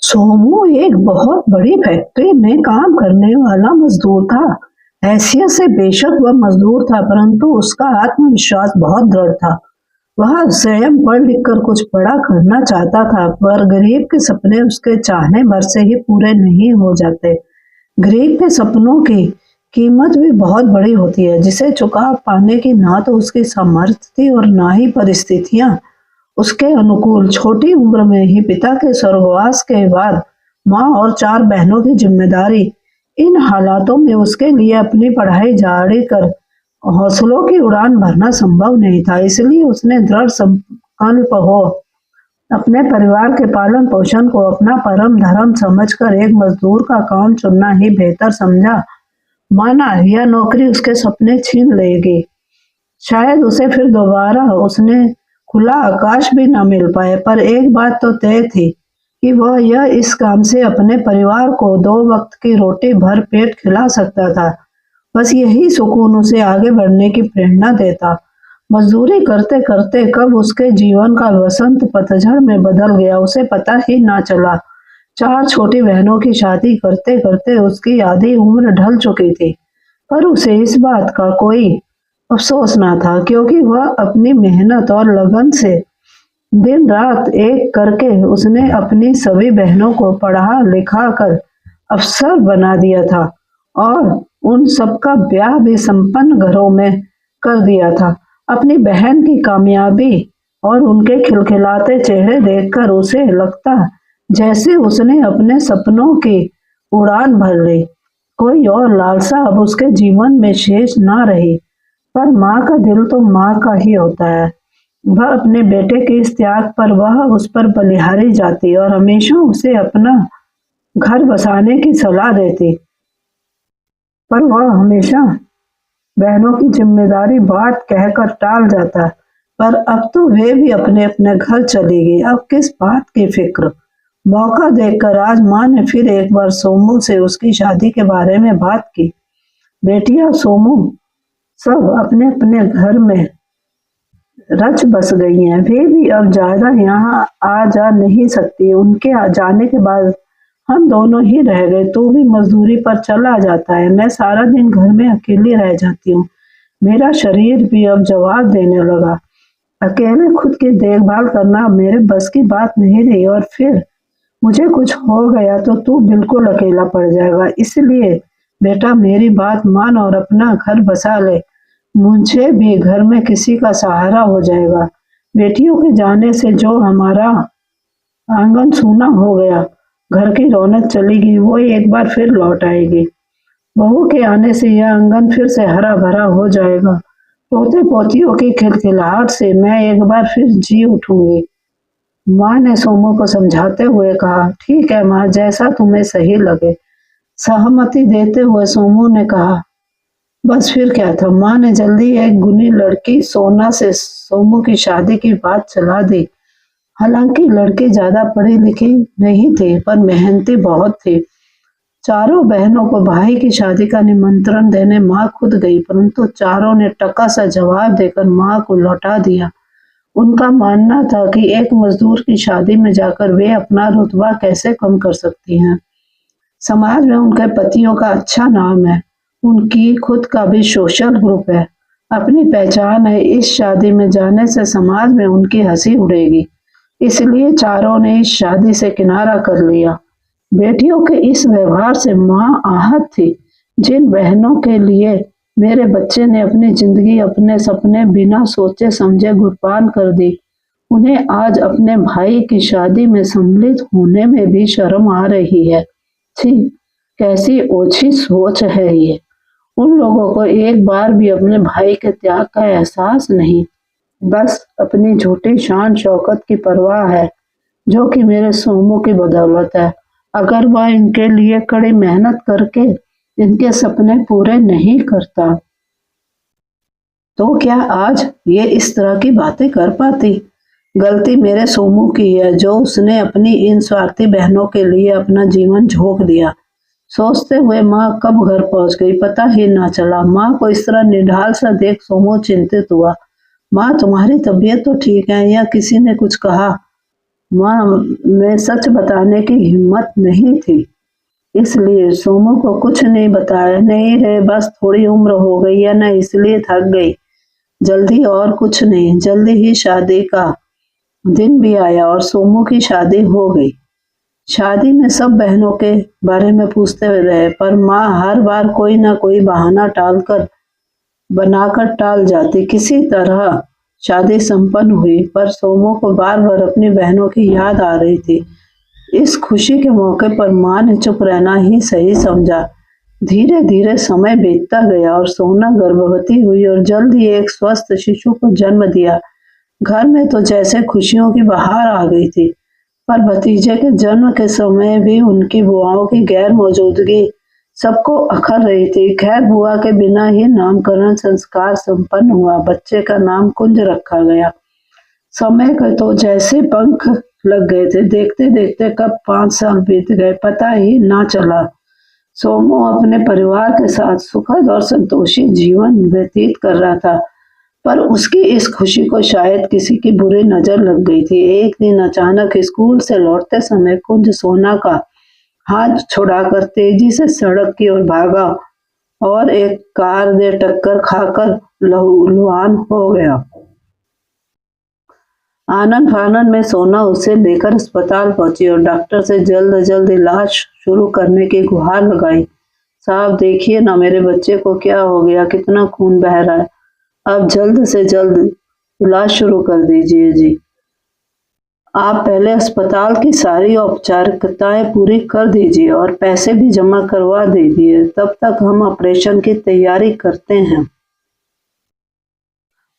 सोमू एक बहुत बड़ी फैक्ट्री में काम करने वाला मजदूर था। हैसियत से बेशक वह मजदूर था, परंतु उसका आत्मविश्वास बहुत दृढ़ था। वह स्वयं पढ़ लिख कर कुछ बड़ा करना चाहता था, पर गरीब के सपने उसके चाहने भर से ही पूरे नहीं हो जाते। गरीब के सपनों की कीमत भी बहुत बड़ी होती है, जिसे चुका पाने की ना तो उसकी सामर्थ्य थी और ना ही परिस्थितियां उसके अनुकूल। छोटी उम्र में ही पिता के स्वर्गवास के बाद माँ और 4 बहनों की जिम्मेदारी, इन हालातों में उसके लिए अपनी पढ़ाई जारी कर हौसलों की उड़ान भरना संभव नहीं था। इसलिए उसने दृढ़ संकल्प हो अपने परिवार के पालन पोषण को अपना परम धर्म समझकर एक मजदूर का काम चुनना ही बेहतर समझा। माना यह नौकरी उसके सपने छीन लेगी, शायद उसे फिर दोबारा उसने खुला आकाश भी न मिल पाए, पर एक बात तो तय थी कि वह यह इस काम से अपने परिवार को 2 वक्त की रोटी भर पेट खिला सकता था। बस यही सुकून उसे आगे बढ़ने की प्रेरणा देता। मजदूरी करते करते कब उसके जीवन का वसंत पतझड़ में बदल गया, उसे पता ही ना चला। 4 छोटी बहनों की शादी करते करते उसकी आधी उम्र ढल चुकी थी, पर उसे इस बात का कोई अफसोस ना था, क्योंकि वह अपनी मेहनत और लगन से दिन रात एक करके उसने अपनी सभी बहनों को पढ़ा लिखा कर अफसर बना दिया था और उन सबका ब्याह भी संपन्न घरों में कर दिया था। अपनी बहन की कामयाबी और उनके खिलखिलाते चेहरे देखकर उसे लगता जैसे उसने अपने सपनों की उड़ान भर ली। कोई और लालसा अब उसके जीवन में शेष ना रही। पर माँ का दिल तो माँ का ही होता है। वह अपने बेटे के इस त्याग पर वह उस पर बलिहारी जाती और हमेशा उसे अपना घर बसाने की सलाह देती, पर वह हमेशा बहनों की जिम्मेदारी बात कहकर टाल जाता। पर अब तो वे भी अपने अपने घर चली गई, अब किस बात की फिक्र। मौका देखकर आज माँ ने फिर एक बार सोमू से उसकी शादी के बारे में बात की। बेटिया सोमू सब अपने अपने घर में रच बस गई हैं, वे भी अब ज्यादा यहाँ आ जा नहीं सकती। उनके आ जाने के बाद हम दोनों ही रह गए। तू भी मजदूरी पर चला जाता है, मैं सारा दिन घर में अकेली रह जाती हूँ। मेरा शरीर भी अब जवाब देने लगा। अकेले खुद की देखभाल करना मेरे बस की बात नहीं रही, और फिर मुझे कुछ हो गया तो तू बिल्कुल अकेला पड़ जाएगा। इसलिए बेटा मेरी बात मान और अपना घर बसा ले, मुझे भी घर में किसी का सहारा हो जाएगा। बेटियों के जाने से जो हमारा आंगन सूना हो गया, घर की रौनक चली गई, वो एक बार फिर लौट आएगी। बहू के आने से यह आंगन फिर से हरा भरा हो जाएगा। पोते पोतियों की खिलखिलाहट से मैं एक बार फिर जी उठूंगी। माँ ने सोमू को समझाते हुए कहा। ठीक है माँ, जैसा तुम्हें सही लगे। सहमति देते हुए सोमू ने कहा। बस फिर क्या था, माँ ने जल्दी एक गुनी लड़की सोना से सोमू की शादी की बात चला दी। हालांकि लड़की ज्यादा पढ़ी लिखी नहीं थी, पर मेहनती बहुत थी। चारों बहनों को भाई की शादी का निमंत्रण देने माँ खुद गई, परंतु चारों ने टका सा जवाब देकर माँ को लौटा दिया। उनका मानना था कि एक मजदूर की शादी में जाकर वे अपना रुतबा कैसे कम कर सकती हैं। समाज में उनके पतियों का अच्छा नाम है, उनकी खुद का भी सोशल ग्रुप है, अपनी पहचान है। इस शादी में जाने से समाज में उनकी हंसी उड़ेगी, इसलिए चारों ने इस शादी से किनारा कर लिया। बेटियों के इस व्यवहार से माँ आहत थी। जिन बहनों के लिए मेरे बच्चे ने अपनी जिंदगी अपने सपने बिना सोचे समझे कुर्बान कर दी, उन्हें आज अपने भाई की शादी में सम्मिलित होने में भी शर्म आ रही है। छी, कैसी ओछी सोच है ये। उन लोगों को एक बार भी अपने भाई के त्याग का एहसास नहीं, बस अपनी झूठी शान शौकत की परवाह है, जो कि मेरे सोमू की बदौलत है। अगर वह इनके लिए कड़ी मेहनत करके इनके सपने पूरे नहीं करता, तो क्या आज ये इस तरह की बातें कर पाती। गलती मेरे सोमू की है, जो उसने अपनी इन स्वार्थी बहनों के लिए अपना जीवन झोंक दिया। सोचते हुए माँ कब घर पहुंच गई पता ही ना चला। माँ को इस तरह निढाल सा देख सोमू चिंतित हुआ। माँ, तुम्हारी तबीयत तो ठीक है या किसी ने कुछ कहा। माँ में सच बताने की हिम्मत नहीं थी, इसलिए सोमू को कुछ नहीं बताया। नहीं रे, बस थोड़ी उम्र हो गई है ना, इसलिए थक गई। जल्दी और कुछ नहीं। जल्दी ही शादी का दिन भी आया और सोमू की शादी हो गई। शादी में सब बहनों के बारे में पूछते रहे, पर माँ हर बार कोई ना कोई बहाना बनाकर टाल जाती। किसी तरह शादी संपन्न हुई, पर सोमू को बार बार अपनी बहनों की याद आ रही थी। इस खुशी के मौके पर माँ ने चुप रहना ही सही समझा। धीरे धीरे समय बीतता गया और सोना गर्भवती हुई और जल्द ही एक स्वस्थ शिशु को जन्म दिया। घर में तो जैसे खुशियों की बहार आ गई थी, पर भतीजे के जन्म के समय भी उनकी बुआओं की गैर मौजूदगी सबको अखर रही थी। खैर, बुआ के बिना ही नामकरण संस्कार संपन्न हुआ। बच्चे का नाम कुंज रखा गया। समय के तो जैसे पंख लग गए थे। देखते देखते कब 5 साल बीत गए पता ही ना चला। सोमू अपने परिवार के साथ सुखद और संतोषी जीवन व्यतीत कर रहा था, पर उसकी इस खुशी को शायद किसी की बुरी नजर लग गई थी। एक दिन अचानक स्कूल से लौटते समय कुंज सोना का हाथ छुड़ाकर तेजी से सड़क की ओर भागा और एक कार से टक्कर खाकर लहूलुहान हो गया। आनन फानन में सोना उसे लेकर अस्पताल पहुंची और डॉक्टर से जल्द जल्द इलाज शुरू करने की गुहार लगाई। साहब देखिए ना, मेरे बच्चे को क्या हो गया, कितना खून बह रहा है। अब जल्द से जल्द इलाज शुरू कर दीजिए जी। आप पहले अस्पताल की सारी औपचारिकताएं पूरी कर दीजिए और पैसे भी जमा करवा दीजिए। तब तक हम ऑपरेशन की तैयारी करते हैं।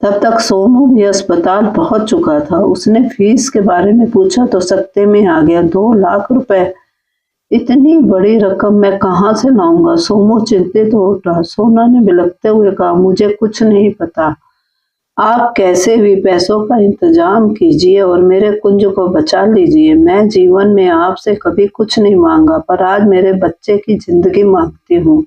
तब तक सोमू भी अस्पताल पहुंच चुका था। उसने फीस के बारे में पूछा तो सकते में आ गया। 2 लाख रुपए, इतनी बड़ी रकम मैं कहाँ से लाऊंगा? सोमू चिंतित हो उठा। सोना ने बिलखते हुए कहा, मुझे कुछ नहीं पता। आप कैसे भी पैसों का इंतजाम कीजिए और मेरे कुंज को बचा लीजिए। मैं जीवन में आपसे कभी कुछ नहीं मांगा, पर आज मेरे बच्चे की जिंदगी मांगती हूँ।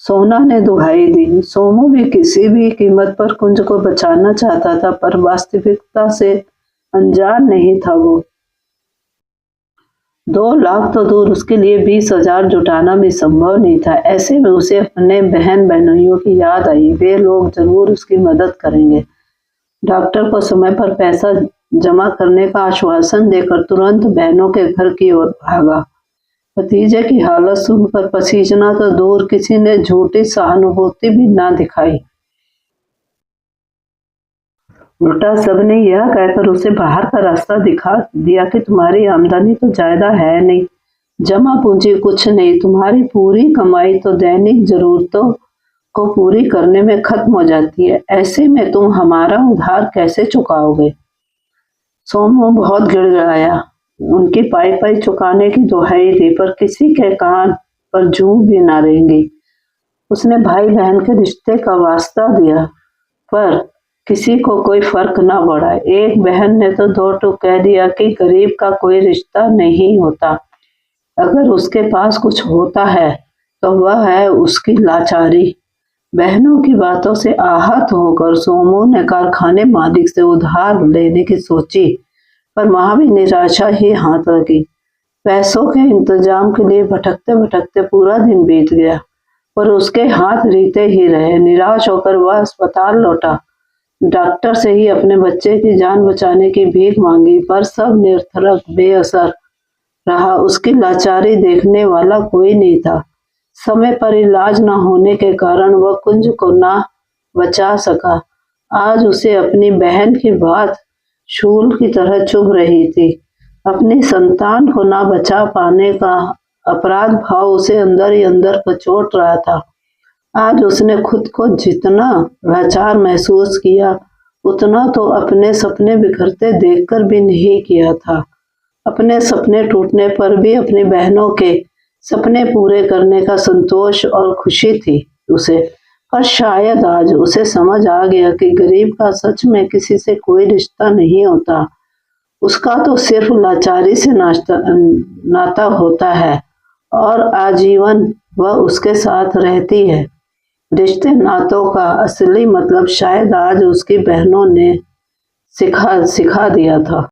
सोना ने दुहाई दी। सोमू भी किसी भी कीमत पर कुंज को बचाना चाहता था, पर वास्तविकता से अनजान नहीं था वो। 2 लाख तो दूर, उसके लिए 20,000 जुटाना भी संभव नहीं था। ऐसे में उसे अपने बहन बहनोइयों की याद आई। वे लोग जरूर उसकी मदद करेंगे। डॉक्टर को समय पर पैसा जमा करने का आश्वासन देकर तुरंत बहनों के घर की ओर भागा। भतीजे की हालत सुनकर पसीजना तो दूर, किसी ने झूठी सहानुभूति भी ना दिखाई। उल्टा सबने यह कहकर उसे बाहर का रास्ता दिखा दिया कि तुम्हारी आमदनी तो ज्यादा है नहीं, जमा पूंजी कुछ नहीं, तुम्हारी पूरी कमाई तो दैनिक जरूरतों को पूरी करने में खत्म हो जाती है। ऐसे में तुम हमारा उधार कैसे चुकाओगे? सोमू बहुत गिड़गिड़ाया। उनकी पाई पाई चुकाने की दुहाई दी, पर किसी के कान पर जूं भी ना रेंगी। उसने भाई बहन के रिश्ते का वास्ता दिया, पर किसी को कोई फर्क ना पड़ा। एक बहन ने तो 2 टूक कह दिया कि गरीब का कोई रिश्ता नहीं होता, अगर उसके पास कुछ होता है तो वह है उसकी लाचारी। बहनों की बातों से आहत होकर सोमू ने कारखाने मालिक से उधार लेने की सोची, पर वहां भी निराशा ही हाथ लगी। पैसों के इंतजाम के लिए भटकते भटकते पूरा दिन बीत गया, पर उसके हाथ रीते ही रहे। निराश होकर वह अस्पताल लौटा। डॉक्टर से ही अपने बच्चे की जान बचाने की भीख मांगी, पर सब निरर्थक बेअसर रहा। उसकी लाचारी देखने वाला कोई नहीं था। समय पर इलाज न होने के कारण वह कुंज को ना बचा सका। आज उसे अपनी बहन की बात शूल की तरह चुभ रही थी। अपनी संतान को ना बचा पाने का अपराध भाव उसे अंदर ही अंदर कचोट रहा था। आज उसने खुद को जितना लाचार महसूस किया, उतना तो अपने सपने बिखरते देखकर भी नहीं किया था। अपने सपने टूटने पर भी अपनी बहनों के सपने पूरे करने का संतोष और खुशी थी उसे। पर शायद आज उसे समझ आ गया कि गरीब का सच में किसी से कोई रिश्ता नहीं होता। उसका तो सिर्फ लाचारी से नाता होता है और आजीवन वह उसके साथ रहती है। रिश्ते नातों का असली मतलब शायद आज उसकी बहनों ने सिखा सिखा दिया था।